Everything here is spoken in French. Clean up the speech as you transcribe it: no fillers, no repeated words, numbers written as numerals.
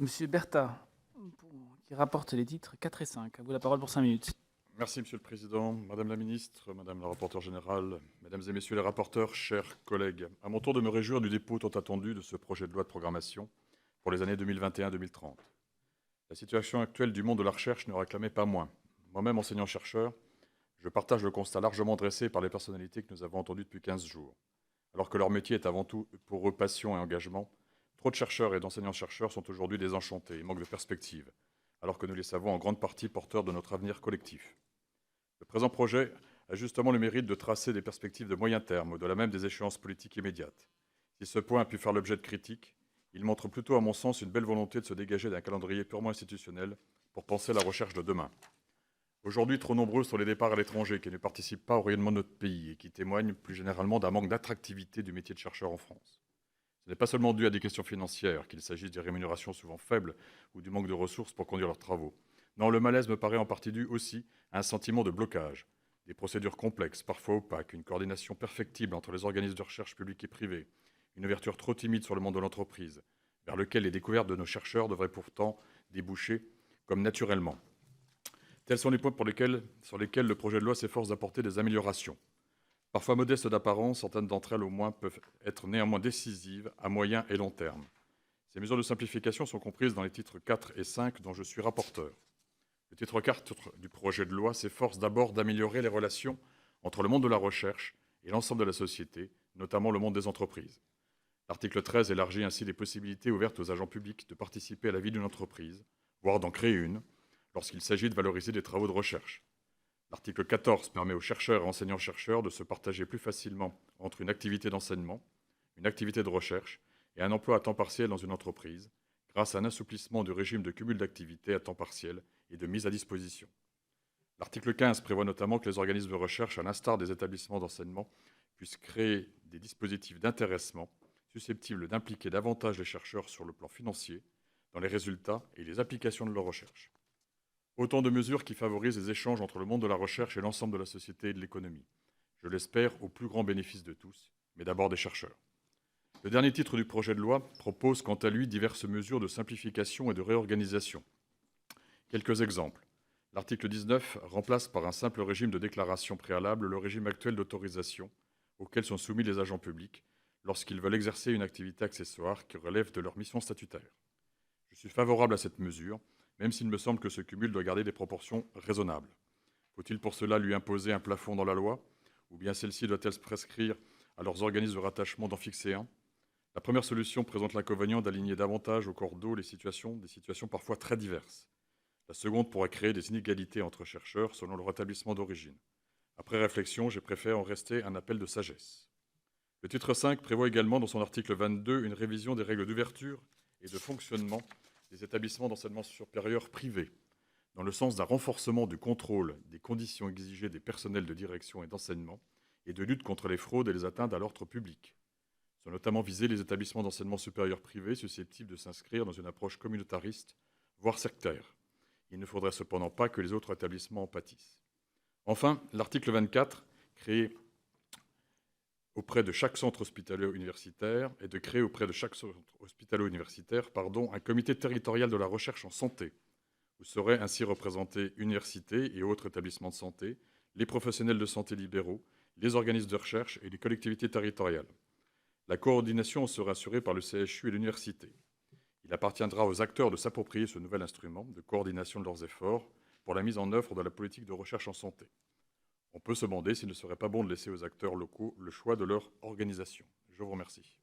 Monsieur Bertha, qui rapporte les titres 4 et 5. À vous la parole pour 5 minutes. Merci, Monsieur le Président, Madame la Ministre, Madame la rapporteure générale, Mesdames et Messieurs les rapporteurs, chers collègues. À mon tour de me réjouir du dépôt tant attendu de ce projet de loi de programmation pour les années 2021-2030. La situation actuelle du monde de la recherche ne réclamait pas moins. Moi-même, enseignant-chercheur, je partage le constat largement dressé par les personnalités que nous avons entendues depuis 15 jours. Alors que leur métier est avant tout pour eux passion et engagement, trop de chercheurs et d'enseignants-chercheurs sont aujourd'hui désenchantés et manquent de perspectives, alors que nous les savons en grande partie porteurs de notre avenir collectif. Le présent projet a justement le mérite de tracer des perspectives de moyen terme, au-delà même des échéances politiques immédiates. Si ce point a pu faire l'objet de critiques, il montre plutôt, à mon sens, une belle volonté de se dégager d'un calendrier purement institutionnel pour penser la recherche de demain. Aujourd'hui, trop nombreux sont les départs à l'étranger qui ne participent pas au rayonnement de notre pays et qui témoignent plus généralement d'un manque d'attractivité du métier de chercheur en France. Ce n'est pas seulement dû à des questions financières, qu'il s'agisse des rémunérations souvent faibles ou du manque de ressources pour conduire leurs travaux. Non, le malaise me paraît en partie dû aussi à un sentiment de blocage, des procédures complexes, parfois opaques, une coordination perfectible entre les organismes de recherche publics et privés, une ouverture trop timide sur le monde de l'entreprise, vers lequel les découvertes de nos chercheurs devraient pourtant déboucher comme naturellement. Tels sont les points sur lesquels le projet de loi s'efforce d'apporter des améliorations. Parfois modestes d'apparence, certaines d'entre elles au moins peuvent être néanmoins décisives à moyen et long terme. Ces mesures de simplification sont comprises dans les titres 4 et 5 dont je suis rapporteur. Le titre 4 du projet de loi s'efforce d'abord d'améliorer les relations entre le monde de la recherche et l'ensemble de la société, notamment le monde des entreprises. L'article 13 élargit ainsi les possibilités ouvertes aux agents publics de participer à la vie d'une entreprise, voire d'en créer une, lorsqu'il s'agit de valoriser des travaux de recherche. L'article 14 permet aux chercheurs et enseignants-chercheurs de se partager plus facilement entre une activité d'enseignement, une activité de recherche et un emploi à temps partiel dans une entreprise, grâce à un assouplissement du régime de cumul d'activités à temps partiel et de mise à disposition. L'article 15 prévoit notamment que les organismes de recherche, à l'instar des établissements d'enseignement, puissent créer des dispositifs d'intéressement susceptibles d'impliquer davantage les chercheurs sur le plan financier, dans les résultats et les applications de leurs recherches. Autant de mesures qui favorisent les échanges entre le monde de la recherche et l'ensemble de la société et de l'économie. Je l'espère au plus grand bénéfice de tous, mais d'abord des chercheurs. Le dernier titre du projet de loi propose quant à lui diverses mesures de simplification et de réorganisation. Quelques exemples. L'article 19 remplace par un simple régime de déclaration préalable le régime actuel d'autorisation auquel sont soumis les agents publics lorsqu'ils veulent exercer une activité accessoire qui relève de leur mission statutaire. Je suis favorable à cette mesure, même s'il me semble que ce cumul doit garder des proportions raisonnables. Faut-il pour cela lui imposer un plafond dans la loi, ou bien celle-ci doit-elle se prescrire à leurs organismes de rattachement d'en fixer un? La première solution présente l'inconvénient d'aligner davantage au corps d'eau des situations parfois très diverses. La seconde pourrait créer des inégalités entre chercheurs selon leur établissement d'origine. Après réflexion, j'ai préféré en rester un appel de sagesse. Le titre 5 prévoit également dans son article 22 une révision des règles d'ouverture et de fonctionnement des établissements d'enseignement supérieur privés, dans le sens d'un renforcement du contrôle des conditions exigées des personnels de direction et d'enseignement et de lutte contre les fraudes et les atteintes à l'ordre public. Sont notamment visés les établissements d'enseignement supérieur privés susceptibles de s'inscrire dans une approche communautariste, voire sectaire. Il ne faudrait cependant pas que les autres établissements en pâtissent. Enfin, l'article 24, créé auprès de chaque centre hospitalo-universitaire et de créer auprès de chaque centre hospitalo-universitaire un comité territorial de la recherche en santé, où seraient ainsi représentés universités et autres établissements de santé, les professionnels de santé libéraux, les organismes de recherche et les collectivités territoriales. La coordination sera assurée par le CHU et l'université. Il appartiendra aux acteurs de s'approprier ce nouvel instrument de coordination de leurs efforts pour la mise en œuvre de la politique de recherche en santé. On peut se demander s'il ne serait pas bon de laisser aux acteurs locaux le choix de leur organisation. Je vous remercie.